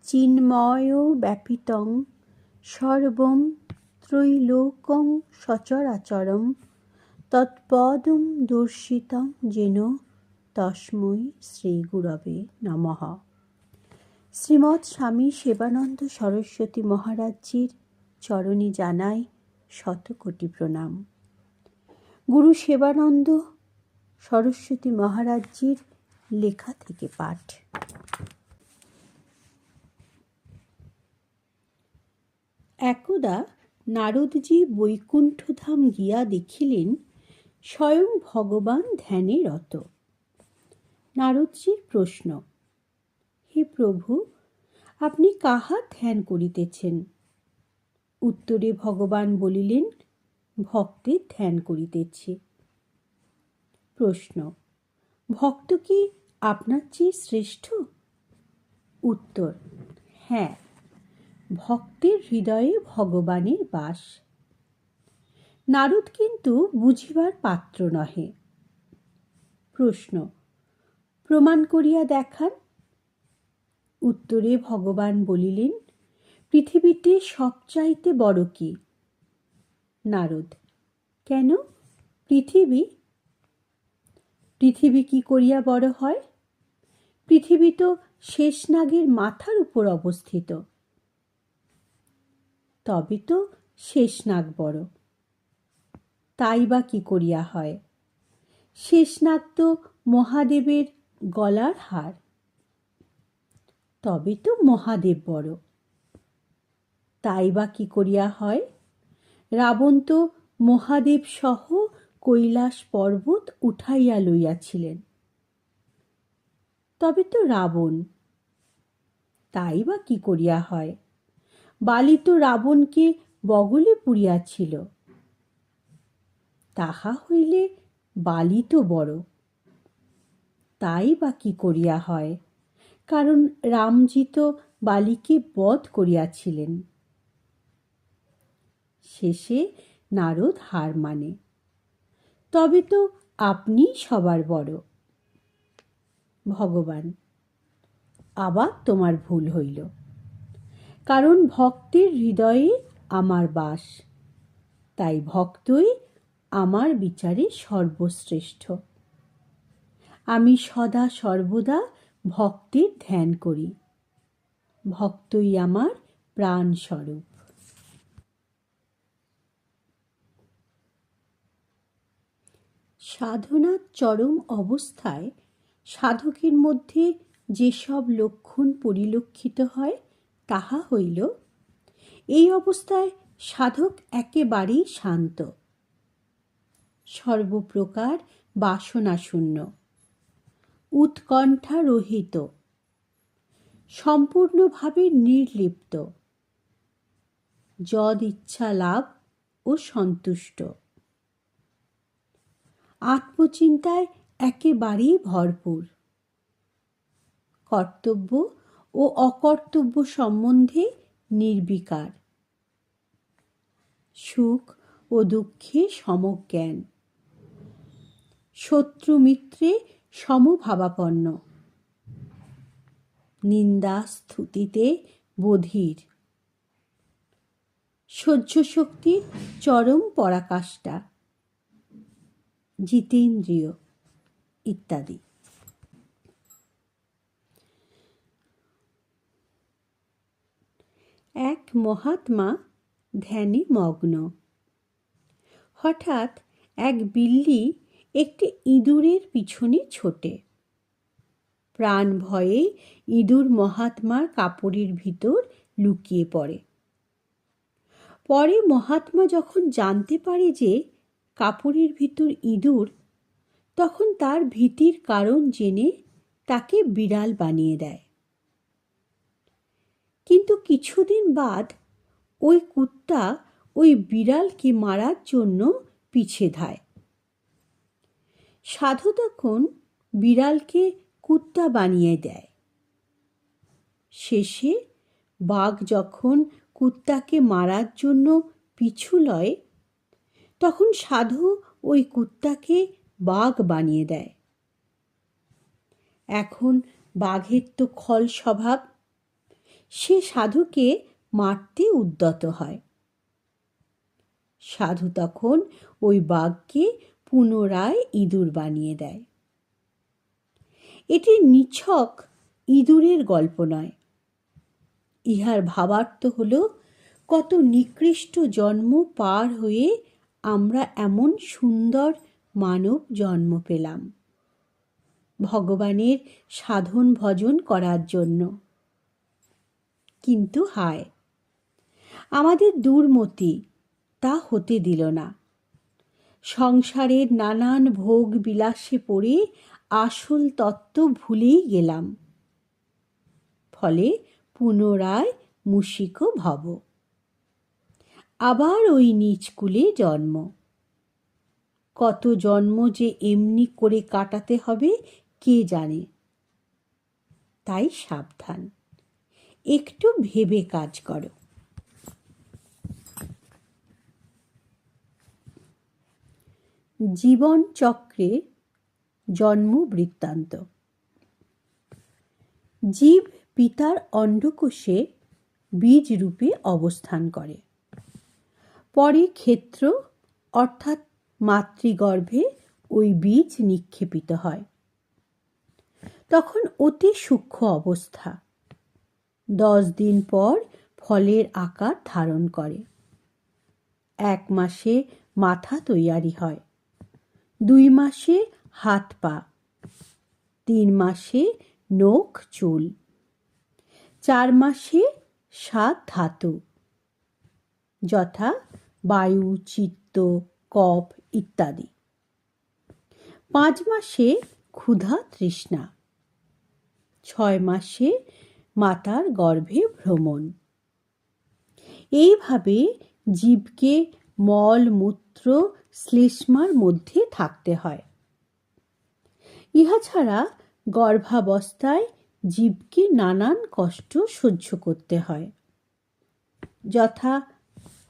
চিন্ময় ব্যাপিতং সর্বং ত্রৈলোক্যং সচরাচরং তৎপদং দর্শিতং যেন তস্मै শ্রী গুরবে নমঃ। শ্রীমৎ স্বামী সেবানন্দ সরস্বতী মহারাজজির চরণে জানাই শতকোটি প্রণাম। গুরু সেবানন্দ সরস্বতী মহারাজজির লেখা থেকে পাঠ। একদা নারদজি বৈকুণ্ঠধাম গিয়া দেখিলেন স্বয়ং ভগবান ধ্যানে রত। নারদজির প্রশ্ন, হে প্রভু, আপনি কাহার ধ্যান করিতেছেন? উত্তরে ভগবান বলিলেন, ভক্তের ধ্যান করিতেছি। প্রশ্ন, ভক্ত কি আপনার চেয়ে শ্রেষ্ঠ? উত্তর, হ্যাঁ, ভক্তের হৃদয়ে ভগবানের বাস। নারদ কিন্তু বুঝিবার পাত্র নহে। প্রশ্ন, প্রমাণ করিয়া দেখান। উত্তরে ভগবান বলিলেন, পৃথিবীতে সবচাইতে বড় কি? নারদ, কেন পৃথিবী? পৃথিবী কি করিয়া বড় হয়? পৃথিবী তো শেষনাগের মাথার উপর অবস্থিত। তবে তো শেষনাগ বড়। তাই বা কি করিয়া হয়? শেষনাগ তো মহাদেবের গলার হার। তবে তো মহাদেব বড়। তাই বা কি করিয়া হয়? রাবণ তো মহাদেব সহ কৈলাস পর্বত উঠাইয়া লইয়াছিলেন। তবে তো রাবণ। তাই বা কি করিয়া হয়? বালি তো রাবণকে বগলে পুরিয়াছিল। তাহা হইলে বালি তো বড়। তাই বা কি করিয়া হয়? কারণ রামজি তো বালিকে বধ করিয়াছিলেন। শেষে নারদ হার মানে। তবে তো আপনি সবার বড়। ভগবান, আবার তোমার ভুল হইল। কারণ ভক্তের হৃদয়ে আমার বাস, তাই ভক্তই আমার বিচারে সর্বশ্রেষ্ঠ। আমি সদা সর্বদা ভক্তের ধ্যান করি। ভক্তই আমার প্রাণ স্বরূপ। সাধনার চরম অবস্থায় সাধকের মধ্যে যেসব লক্ষণ পরিলক্ষিত হয় তাহা হইল, এই অবস্থায় সাধক একেবারেই শান্ত, সর্বপ্রকার বাসনাশূন্য, উৎকণ্ঠা রহিত, সম্পূর্ণভাবে নির্লিপ্ত, যদ ইচ্ছা লাভ ও সন্তুষ্ট, আত্মচিন্তায় একেবারেই ভরপুর, কর্তব্য ও অকর্তব্য সম্বন্ধে নির্বিকার, সুখ ও দুঃখে সমজ্ঞান, শত্রু মিত্রে সমভাবাপন্ন, নিন্দা স্তুতিতে বধির, সহ্য শক্তির চরম পরাকাষ্ঠা, জিতেন্দ্রিয় ইত্যাদি। এক মহাত্মা ধ্যানে মগ্ন। হঠাৎ এক বিল্লি একটি ইঁদুরের পিছনে ছোটে। প্রাণ ভয়ে ইঁদুর মহাত্মার কাপড়ের ভিতর লুকিয়ে পড়ে। পরে মহাত্মা যখন জানতে পারে যে কাপড়ের ভিতর ইঁদুর, তখন তার ভীতির কারণ জেনে তাকে বিড়াল বানিয়ে দেয়। কিন্তু কিছুদিন বাদ ওই কুত্তা ওই বিড়ালকে মারার জন্য পিছে ধায়। সাধু তখন বিড়ালকে কুত্তা বানিয়ে দেয়। শেষে বাঘ যখন কুত্তাকে মারার জন্য পিছু লয়, তখন সাধু ওই কুত্তাকে বাঘ বানিয়ে দেয়। এখন বাঘের তো খল স্বভাব, সে সাধুকে মারতে উদ্যত হয়। সাধু তখন ওই বাঘকে পুনরায় ইঁদুর বানিয়ে দেয়। এটি নিছক ইঁদুরের গল্প নয়। ইহার ভাবার্থ হল, কত নিকৃষ্ট জন্ম পার হয়ে আমরা এমন সুন্দর মানব জন্ম পেলাম, ভগবানের সাধন ভজন করার জন্য। কিন্তু হায়, আমাদের দুর্মতি তা হতে দিল না। সংসারের নানান ভোগ বিলাসে পড়ে আসল তত্ত্ব ভুলেই গেলাম। ফলে পুনরায় মুশিক ভব, আবার ওই নীচকুলে জন্ম। কত জন্ম যে এমনি করে কাটাতে হবে কে জানে। তাই সাবধান, একটু ভেবে কাজ করো। জীবন চক্রে জন্ম বৃত্তান্ত। জীব পিতার অন্ডকোষে বীজ রূপে অবস্থান করে। পরে ক্ষেত্র অর্থাৎ মাতৃগর্ভে ওই বীজ নিক্ষেপিত হয়। তখন অতি সূক্ষ্ম অবস্থা। 10 দিন পর ফলের আকার ধারণ করে। 1 মাসে মাথা তৈয়ারি হয়, 2 মাসে হাত পা, 3 মাসে নখ চুল, 4 মাসে 7 ধাতু যথা বায়ু, চিত্ত, কফ ইত্যাদি, 5 মাসে ক্ষুধা তৃষ্ণা, 6 মাসে মাতার গর্ভে ভ্রমণ। এইভাবে জীবকে মল মূত্র শ্লেষ্মার মধ্যে থাকতে হয়। ইহা ছাড়া গর্ভাবস্থায় জীবকে নানান কষ্ট সহ্য করতে হয়, যথা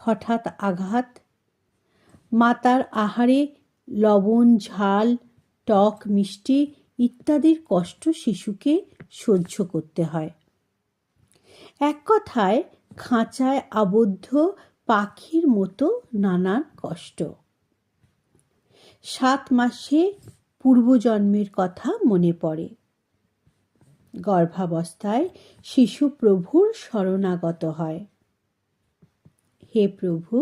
হঠাৎ আঘাত, মাতার আহারে লবণ, ঝাল, টক, মিষ্টি ইত্যাদির কষ্ট শিশুকে সহ্য করতে হয়। এক কথায় খাঁচায় আবদ্ধ পাখির মতো নানান কষ্ট। 7 মাসে পূর্বজন্মের কথা মনে পড়ে। গর্ভাবস্থায় শিশু প্রভুর শরণাগত হয়। হে প্রভু,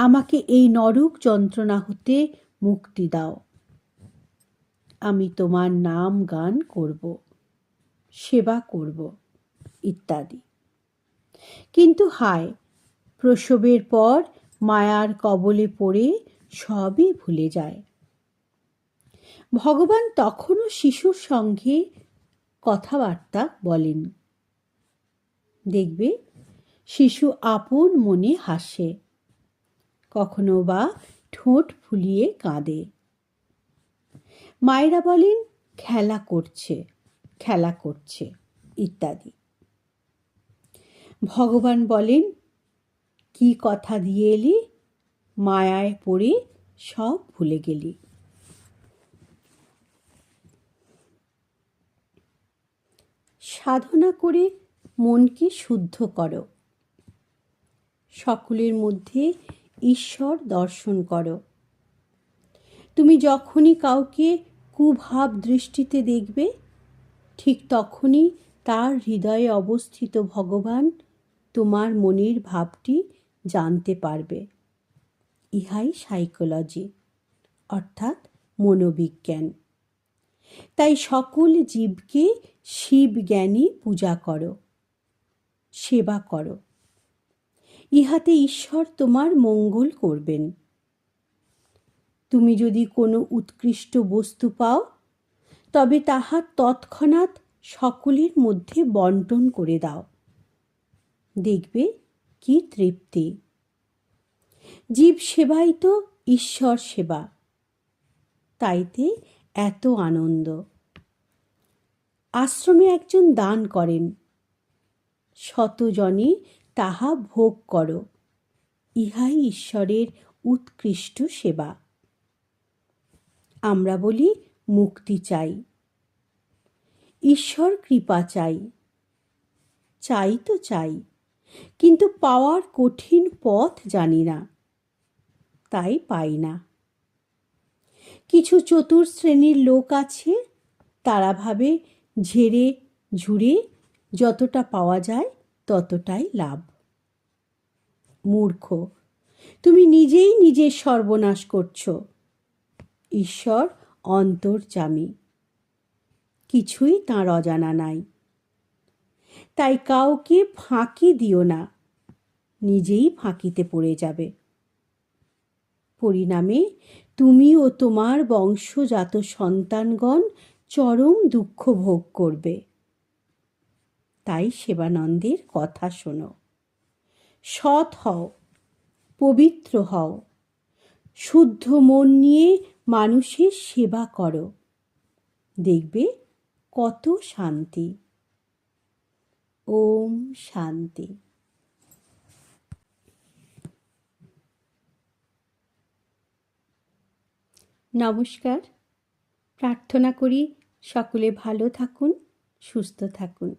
আমাকে এই নরক যন্ত্রণা হতে মুক্তি দাও। আমি তোমার নাম গান করব, সেবা করব ইত্যাদি। কিন্তু হায়, প্রসবের পর মায়ার কবলে পড়ে সবই ভুলে যায়। ভগবান তখনও শিশুর সঙ্গে কথাবার্তা বলেন। দেখবে শিশু আপন মনে হাসে, কখনো বা ঠোঁট ফুলিয়ে কাঁদে। মায়েরা বলেন খেলা করছে, খেলা করছে ইত্যাদি। ভগবান বলেন, কি কথা দিয়ে এলি, মায়ায় পড়ে সব ভুলে গেলি। সাধনা করে মনকে শুদ্ধ করো, সকলের মধ্যে ঈশ্বর দর্শন করো। তুমি যখনই কাউকে কুভাব দৃষ্টিতে দেখবে, ঠিক তখনই তার হৃদয়ে অবস্থিত ভগবান তোমার মনের ভাবটি জানতে পারবে। ইহাই সাইকোলজি অর্থাৎ মনোবিজ্ঞান। তাই সকল জীবকে শিব জ্ঞানী পূজা করো, সেবা করো। ইহাতে ঈশ্বর তোমার মঙ্গল করবেন। তুমি যদি কোনো উৎকৃষ্ট বস্তু পাও, তবে তাহা তৎক্ষণাৎ সকলের মধ্যে বন্টন করে দাও। দেখবে কি তৃপ্তি। জীব সেবাই তো ঈশ্বর সেবা, তাইতে এত আনন্দ। আশ্রমে একজন দান করেন, শতজনে তাহা ভোগ করো। ইহাই ঈশ্বরের উৎকৃষ্ট সেবা। আমরা বলি মুক্তি চাই। ঈশ্বর কৃপা চাই, চাই তো চাই, কিন্তু পাওয়ার কঠিন পথ জানি না, তাই পাই না। কিছু চতুর শ্রেণীর লোক আছে, তারা ভাবে ঝেড়ে ঝুড়ে যতটা পাওয়া যায় ততটাই লাভ। মূর্খ, তুমি নিজেই নিজের সর্বনাশ করছো। ঈশ্বর অন্তর্যামী, কিছুই তাঁর অজানা নাই। তাই কাউকে ফাঁকি দিও না, নিজেই ফাঁকিতে পড়ে যাবে। পরিণামে তুমি ও তোমার বংশজাত সন্তানগণ চরম দুঃখ ভোগ করবে। তাই সেবানন্দের কথা শোনো, সৎ হও, পবিত্র হও, শুদ্ধ মন নিয়ে মানুষের সেবা করো, দেখবে কত শান্তি। ওম শান্তি। নমস্কার। প্রার্থনা করি সকলে ভালো থাকুন, সুস্থ থাকুন।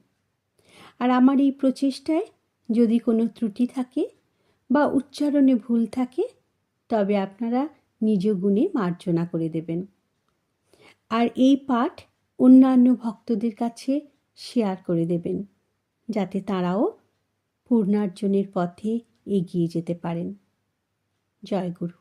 আর আমার এই প্রচেষ্টায় যদি কোনো ত্রুটি থাকে বা উচ্চারণে ভুল থাকে, তবে আপনারা নিজ গুণে মার্জনা করে দেবেন। আর এই পাঠ অন্যান্য ভক্তদের কাছে শেয়ার করে দেবেন, যাতে তারাও পূর্ণার্জনের পথে এগিয়ে যেতে পারেন। জয় গুরু।